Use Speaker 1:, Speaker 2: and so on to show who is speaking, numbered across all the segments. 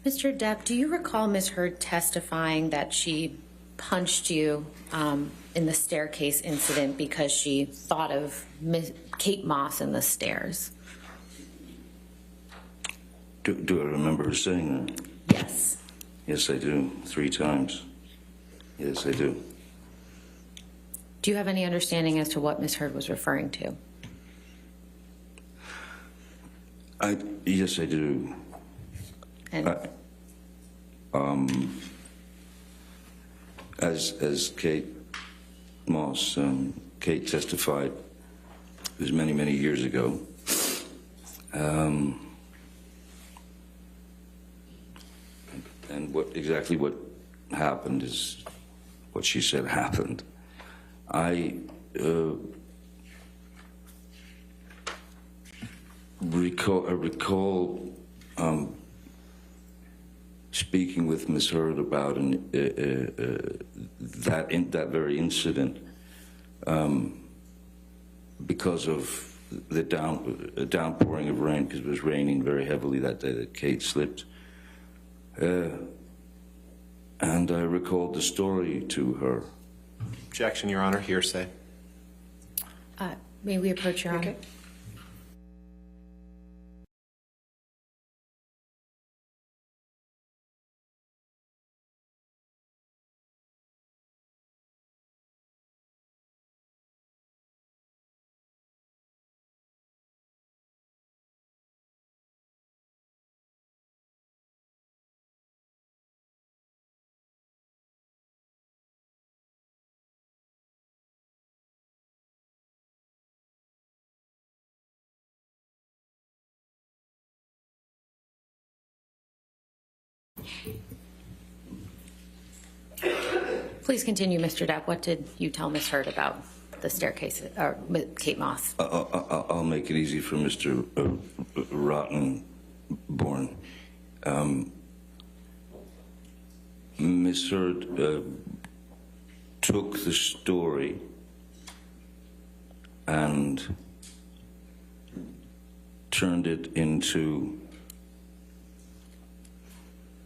Speaker 1: Mr. Depp, do you recall Ms. Heard testifying that she punched you in the staircase incident because she thought of Kate Moss in the stairs?
Speaker 2: Do I remember her saying that?
Speaker 1: Yes.
Speaker 2: Yes, I do. 3 times. Yes, I do.
Speaker 1: Do you have any understanding as to what Ms. Heard was referring to?
Speaker 2: Yes, I do.
Speaker 1: And
Speaker 2: as Kate Moss, Kate testified, it was many, many years ago. And exactly what happened is what she said happened. I recall speaking with Ms. Heard about that very incident because of the downpouring of rain, because it was raining very heavily that day that Kate slipped. And I recalled the story to her.
Speaker 3: Objection, Your Honor. Hearsay.
Speaker 1: May we approach Your Honor?
Speaker 3: Okay.
Speaker 1: Please continue, Mr. Depp. What did you tell Ms. Heard about the staircase, or Kate Moss?
Speaker 2: I'll make it easy for Mr. Rottenborn. Ms. Heard took the story and turned it into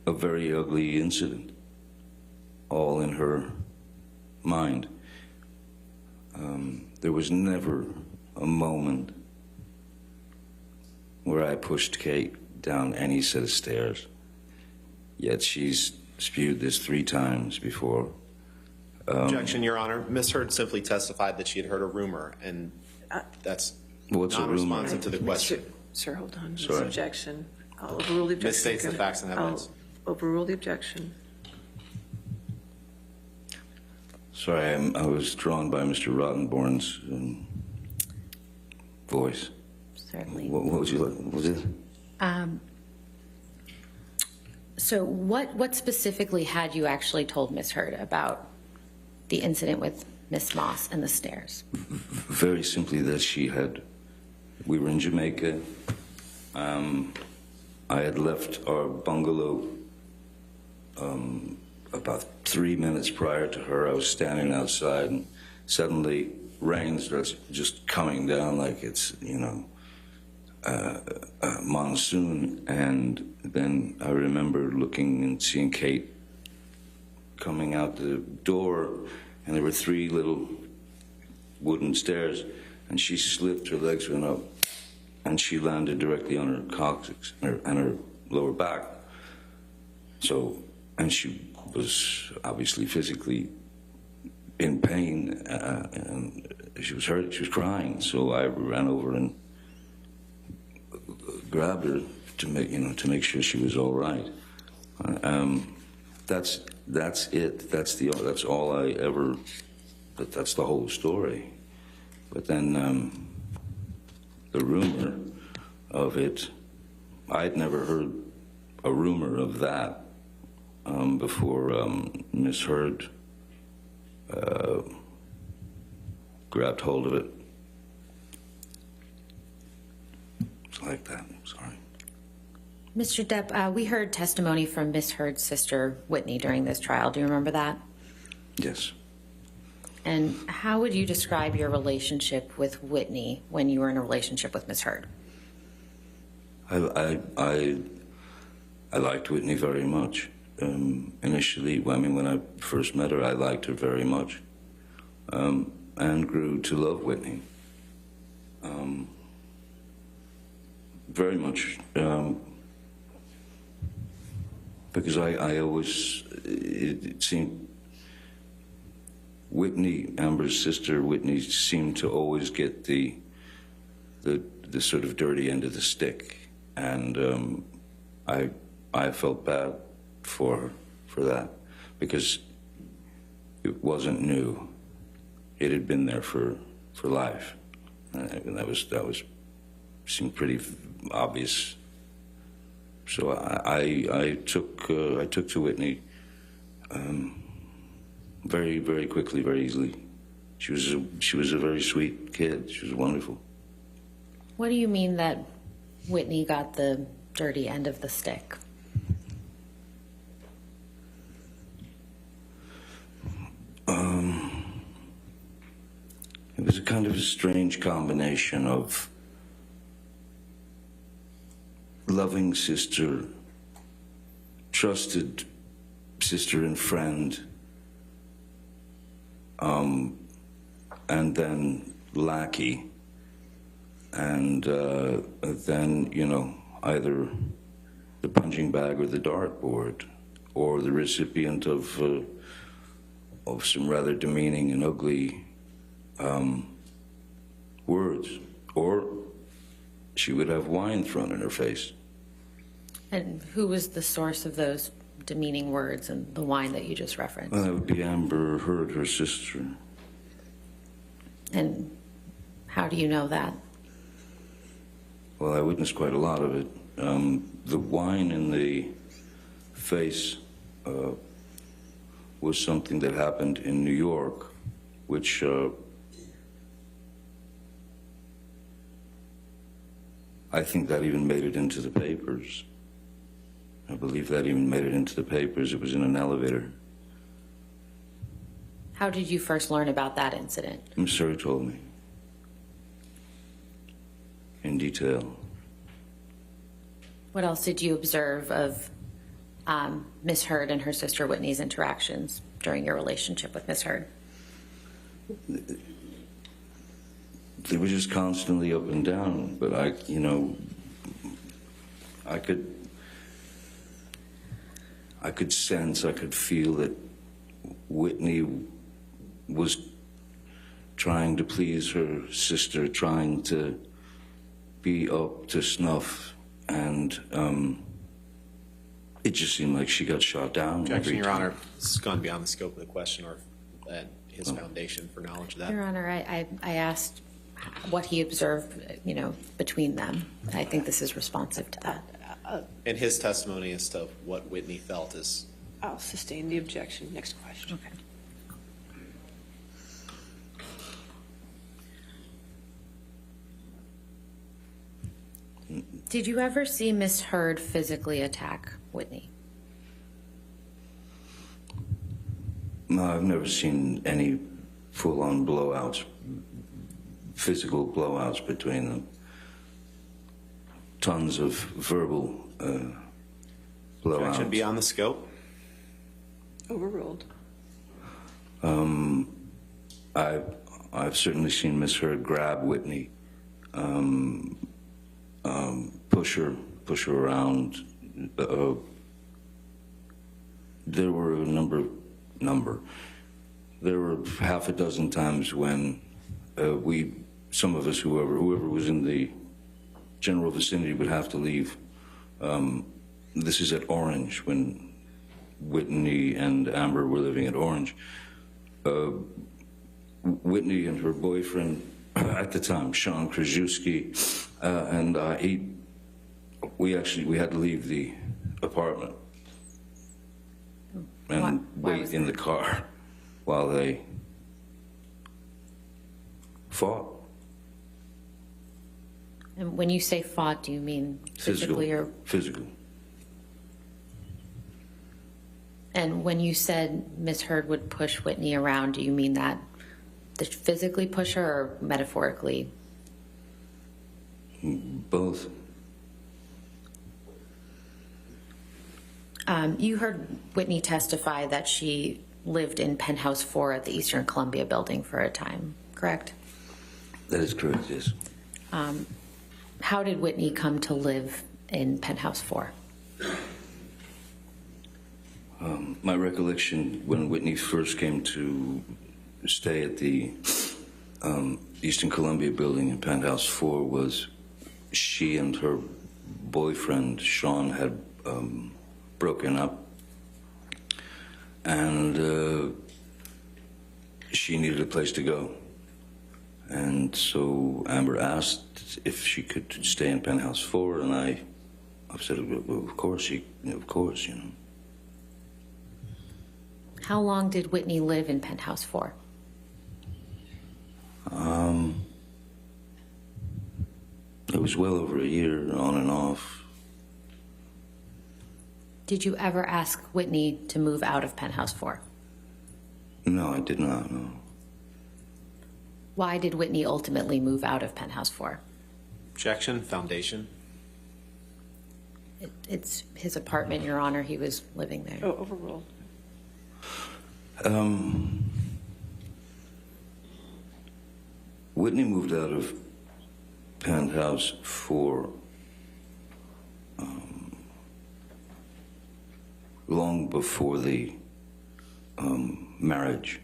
Speaker 2: a very ugly incident, all in her mind. There was never a moment where I pushed Kate down any set of stairs, yet she's spewed this 3 times before.
Speaker 3: Objection, Your Honor. Ms. Heard simply testified that she had heard a rumor, and that's
Speaker 2: What's a rumor?
Speaker 3: non-responsive to the question.
Speaker 4: Sir, hold on. This
Speaker 2: Sorry.
Speaker 4: objection. I'll overrule the objection.
Speaker 3: Misstates the facts and evidence.
Speaker 4: I'll overrule the objection.
Speaker 2: Sorry, I was drawn by Mr. Rottenborn's voice.
Speaker 1: Certainly.
Speaker 2: What would you like? What was it?
Speaker 1: So what specifically had you actually told Ms. Heard about the incident with Miss Moss and the stairs?
Speaker 2: Very simply that we were in Jamaica. I had left our bungalow about 3 minutes prior to her. I was standing outside and suddenly rain starts just coming down like it's, monsoon. And then I remember looking and seeing Kate coming out the door, and there were 3 little wooden stairs, and she slipped, her legs went up, and she landed directly on her coccyx and her lower back. So, and she was obviously physically in pain, and she was hurt, she was crying. So I ran over and grabbed her to make sure she was all right. That's it. That's all I ever. That's the whole story. But then the rumor of it, I'd never heard a rumor of that before Miss Heard grabbed hold of it. It's like that. Sorry.
Speaker 1: Mr. Depp, we heard testimony from Miss Heard's sister, Whitney, during this trial. Do you remember that?
Speaker 2: Yes.
Speaker 1: And how would you describe your relationship with Whitney when you were in a relationship with Miss Heard?
Speaker 2: I I liked Whitney very much. Initially, I mean, when I first met her, I liked her very much, and grew to love Whitney very much, because I always, it seemed, Whitney, Amber's sister, Whitney, seemed to always get the sort of dirty end of the stick, and I felt bad for her for that, because it wasn't new. It had been there for life, and that was seemed pretty obvious. So I took to Whitney very, very quickly, very easily. She was a very sweet kid. She was wonderful.
Speaker 1: What do you mean that Whitney got the dirty end of the stick?
Speaker 2: It was a kind of a strange combination of loving sister, trusted sister and friend, and then lackey, and then, you know, either the punching bag or the dartboard, or the recipient of some rather demeaning and ugly words, or she would have wine thrown in her face.
Speaker 1: And who was the source of those demeaning words and the wine that you just referenced?
Speaker 2: Well, that would be Amber Heard, her sister.
Speaker 1: And how do you know that?
Speaker 2: Well, I witnessed quite a lot of it. The wine in the face was something that happened in New York, which I think that even made it into the papers. I believe that even made it into the papers. It was in an elevator.
Speaker 1: How did you first learn about that incident?
Speaker 2: Miss Heard told me in detail.
Speaker 1: What else did you observe of Miss Heard and her sister Whitney's interactions during your relationship with Miss Heard?
Speaker 2: They were just constantly up and down, but I could sense, I could feel that Whitney was trying to please her sister, trying to be up to snuff, and it just seemed like she got shot down.
Speaker 3: Objection, Your Honor. This has gone beyond the scope of the question or his foundation for knowledge of that.
Speaker 1: Your Honor, I asked what he observed, between them. I think this is responsive to that.
Speaker 3: And his testimony as to what Whitney felt is...
Speaker 4: I'll sustain the objection. Next question.
Speaker 1: Okay. Did you ever see Miss Heard physically attack Whitney?
Speaker 2: No, I've never seen any full-on blowouts, physical blowouts between them. Tons of verbal blowouts.
Speaker 3: Objection beyond the scope.
Speaker 4: Overruled.
Speaker 2: I've certainly seen Miss Heard grab Whitney, push her around. There were a number. There were half a dozen times when some of us, whoever was in the general vicinity, would have to leave. This is at Orange, when Whitney and Amber were living at Orange. Whitney and her boyfriend at the time, Sean Krajewski, and we had to leave the apartment and wait in the car while they fought.
Speaker 1: And when you say fought, do you mean physically or?
Speaker 2: Physical.
Speaker 1: And when you said Miss Heard would push Whitney around, do you mean that to physically push her or metaphorically?
Speaker 2: Both.
Speaker 1: You heard Whitney testify that she lived in Penthouse 4 at the Eastern Columbia building for a time, correct?
Speaker 2: That is correct, yes.
Speaker 1: How did Whitney come to live in Penthouse 4?
Speaker 2: My recollection when Whitney first came to stay at the Eastern Columbia building in Penthouse 4 was she and her boyfriend, Sean, had broken up. And she needed a place to go. And so Amber asked if she could stay in Penthouse 4, and I said, well, of course, you know.
Speaker 1: How long did Whitney live in Penthouse 4?
Speaker 2: It was well over a year, on and off.
Speaker 1: Did you ever ask Whitney to move out of Penthouse 4?
Speaker 2: No, I did not, no.
Speaker 1: Why did Whitney ultimately move out of Penthouse 4?
Speaker 3: Objection, foundation.
Speaker 1: It's his apartment, Your Honor. He was living there.
Speaker 4: Oh, overruled.
Speaker 2: Whitney moved out of Penthouse 4 long before the marriage,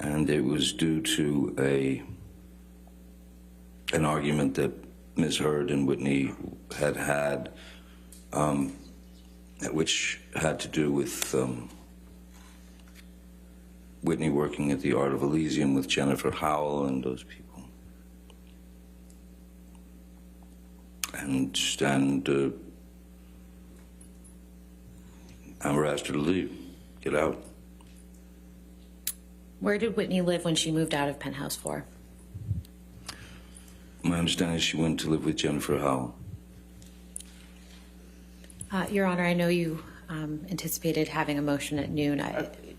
Speaker 2: and it was due to an argument that Ms. Heard and Whitney had, which had to do with Whitney working at the Art of Elysium with Jennifer Howell and those people. And Amber asked her to leave, get out.
Speaker 1: Where did Whitney live when she moved out of Penthouse 4?
Speaker 2: My understanding is she went to live with Jennifer Howell.
Speaker 1: Your Honor, I know you anticipated having a motion at noon.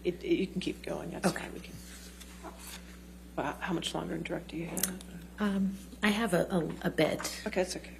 Speaker 4: You can keep going. That's
Speaker 1: Okay.
Speaker 4: fine. We can. How much longer in direct do you have?
Speaker 1: I have a bit.
Speaker 4: Okay, that's okay.